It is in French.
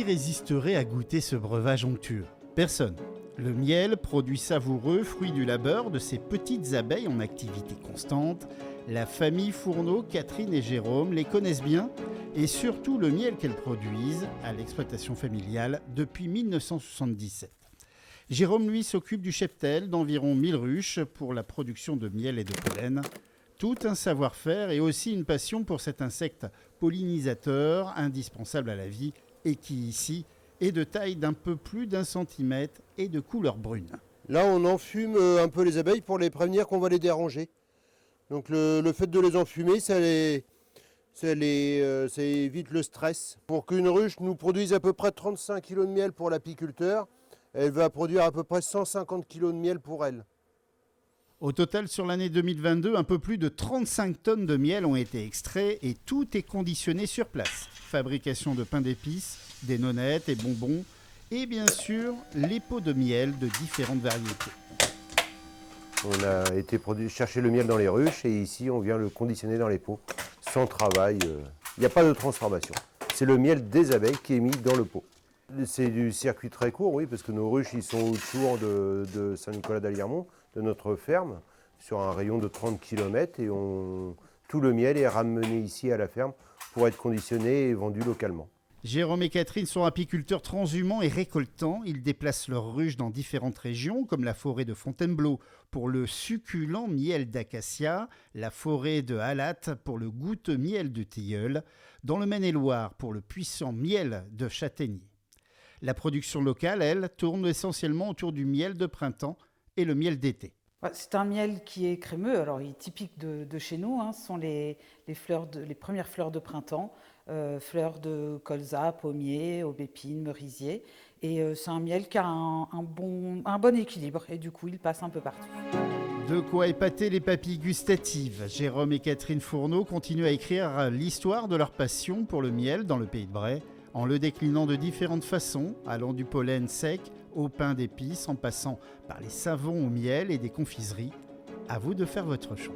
résisterait à goûter ce breuvage onctueux? Personne. Le miel, produit savoureux, fruit du labeur de ces petites abeilles en activité constante, la famille Fourneau, Catherine et Jérôme les connaissent bien, et surtout le miel qu'elles produisent à l'exploitation familiale depuis 1977. Jérôme, lui, s'occupe du cheptel d'environ 1000 ruches pour la production de miel et de pollen. Tout un savoir-faire et aussi une passion pour cet insecte pollinisateur indispensable à la vie et qui, ici, est de taille d'un peu plus d'1 centimètre et de couleur brune. Là, on enfume un peu les abeilles pour les prévenir qu'on va les déranger. Donc le fait de les enfumer, ça évite le stress. Pour qu'une ruche nous produise à peu près 35 kg de miel pour l'apiculteur, elle va produire à peu près 150 kg de miel pour elle. Au total, sur l'année 2022, un peu plus de 35 tonnes de miel ont été extraits et tout est conditionné sur place. Fabrication de pain d'épices, des nonnettes et bonbons et bien sûr les pots de miel de différentes variétés. On a été chercher le miel dans les ruches et ici on vient le conditionner dans les pots sans travail. Il n'y a pas de transformation. C'est le miel des abeilles qui est mis dans le pot. C'est du circuit très court, oui, parce que nos ruches ils sont autour de Saint-Nicolas-d'Aliermont, de notre ferme, sur un rayon de 30 km et tout le miel est ramené ici à la ferme pour être conditionné et vendu localement. Jérôme et Catherine sont apiculteurs transhumants et récoltants. Ils déplacent leurs ruches dans différentes régions, comme la forêt de Fontainebleau pour le succulent miel d'acacia, la forêt de Halat pour le goûteux miel de tilleul, dans le Maine-et-Loire pour le puissant miel de châtaignier. La production locale, elle, tourne essentiellement autour du miel de printemps et le miel d'été. C'est un miel qui est crémeux, alors il est typique de chez nous, ce sont les premières fleurs de printemps, fleurs de colza, pommier, aubépine, merisier. Et c'est un miel qui a un bon équilibre et du coup il passe un peu partout. De quoi épater les papilles gustatives. Jérôme et Catherine Fourneau continuent à écrire l'histoire de leur passion pour le miel dans le Pays de Bray, en le déclinant de différentes façons, allant du pollen sec au pain d'épices, en passant par les savons au miel et des confiseries. À vous de faire votre choix.